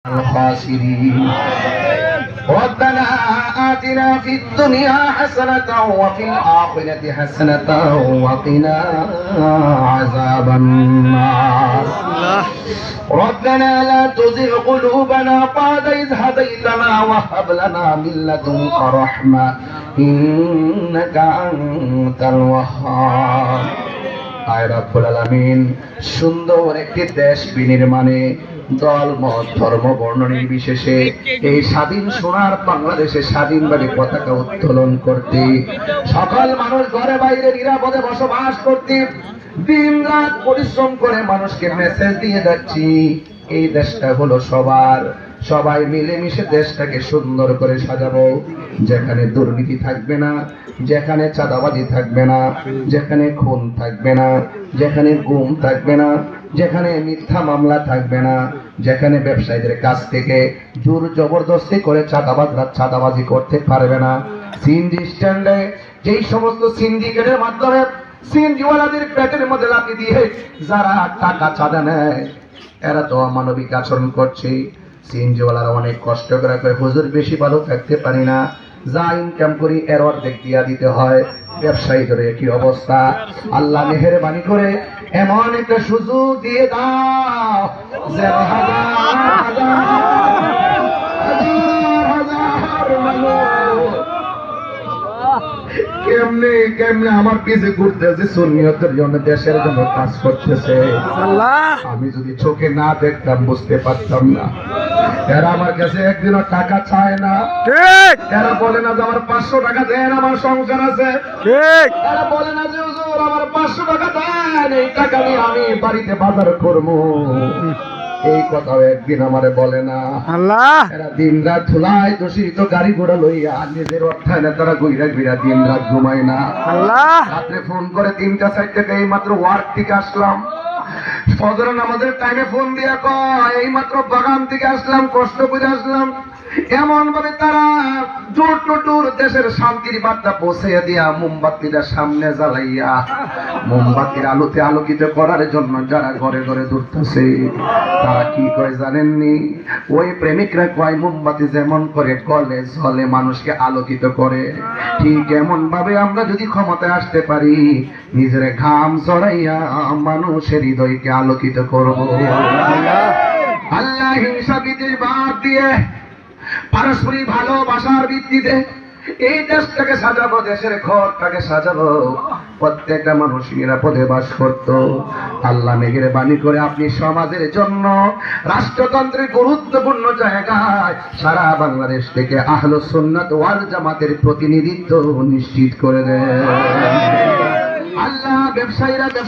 الخاسرين ربنا آتنا في الدنيا حسنة وفي الآخرة حسنة وقنا عذاب النار ربنا لا تزغ قلوبنا بعد إذ هديتنا وهب لنا من لدنك رحمة إنك أنت الوهاب আয় রব্বুল আলামিন সুন্দর একটি দেশ বিনির্মাণে দল মত ধর্ম বর্ণ নির্বিশেষে এই স্বাধীন সোনার বাংলাদেশে স্বাধীনভাবে পতাকা উত্তোলন করতে সকল মানুষ ঘরে বাইরে নিরাপদে বসবাস করতে দিন রাত পরিশ্রম করে মানুষকে মেসেজ দিয়ে যাচ্ছি এই দেশটা হলো সবার, সবাই মিলেমিশে দেশটাকে সুন্দর করে সাজাবো, যেখানে দুর্নীতি থাকবে না, যেখানে চাঁদাবাজি থাকবে না, যেখানে খুন থাকবে না, যেখানে গুম থাকবে না, যেখানে মিথ্যা মামলা থাকবে না, যেখানে ব্যবসায়ীদের কাছ থেকে জোর জবরদস্তি করে চাঁদাবাজরা চাঁদাবাজি করতে পারবে না। সিএনজি স্ট্যান্ডে যেই সমস্ত সিন্ডিকেটের মাধ্যমে সিএনজিওয়ালাদের পেটের মধ্যে লাথি দিয়ে যারা টাকা চাঁদা নেয় এরা তো অমানবিক আচরণ করছে। সিএনজিওয়ালারা অনেক কষ্ট করে কয় হুজুর বেশি ভালো থাকতে পারি না, যা ইনকাম করি এর অর্ধেক দিয়া দিতে হয়। ব্যবসায়ীদের কি অবস্থা, আল্লাহ মেহেরবানি করে এমন একটা সুযোগ দিয়ে দাও যে হাজার কেমনে কেমনে আমার পিছে ঘুরতেছে, সুন্নিয়তের জন্য দেশের জন্য কাজ করতেছে। আমি যদি চোখে না দেখতাম বুঝতে পারতাম না। এরা আমার কাছে একদিনও টাকা চায় না, এরা বলে না যে আমার 500 টাকা দেন আমার সংসার আছে, এরা বলে না যে হুজুর আমার 500 টাকা দেন এই টাকা নিয়ে আমি বাড়িতে বাজার করবো, এই কথাও একদিন আমারে বলে না। এরা দিন রাত ধুলায় দূষিত গাড়ি ঘোড়া লইয়া নিজের অর্থায়নে তারা ঘুরা ঘুরা দিন রাত ঘুমায় না। রাত্রে ফোন করে 3টা 4টাকে এই মাত্র ওয়ার্ক থেকে আসলাম, ফজরের নামাজের টাইমে ফোন দিয়া কয় এই মাত্র বাগান থেকে আসলাম, কষ্ট করে আসলাম। এমন ভাবে তারা জোর টোটুর দেশের শান্তির বার্তা পৌঁছে দিয়া মোমবাতিটা সামনে জ্বালাইয়া মোমবাতির আলোতে আলোকিত করার জন্য যারা ঘরে ঘরে দৌড়তেছে তারা কি কয় জানেননি? ওই প্রেমিকরা কয় মোমবাতি যেমন করে গলে ঝলে মানুষকে আলোকিত করে, ঠিক এমন ভাবে আমরা যদি ক্ষমতায় আসতে পারি নিজের ঘাম ঝরাইয়া মানুষের হৃদয়কে আলোকিত করব। আল্লাহ হিংসা বিদ্বেষ বাদ দিয়ে পারস্পরিক ভালোবাসার ভিত্তিতে এই দেশটাকে সাজাবো, দেশের ঘরটাকে সাজাবো, প্রত্যেকটা মানুষ নিরাপদে বাস করতো। আল্লাহ মেঘের বাণী করে আপনি সমাজের জন্য রাষ্ট্রতন্ত্রের গুরুত্বপূর্ণ জায়গায় সারা বাংলাদেশ থেকে আহলুস সুন্নাত ওয়াল জামাতের প্রতিনিধিত্ব নিশ্চিত করে দেন। আল্লাহ ব্যবসায়ীরা ব্যবসা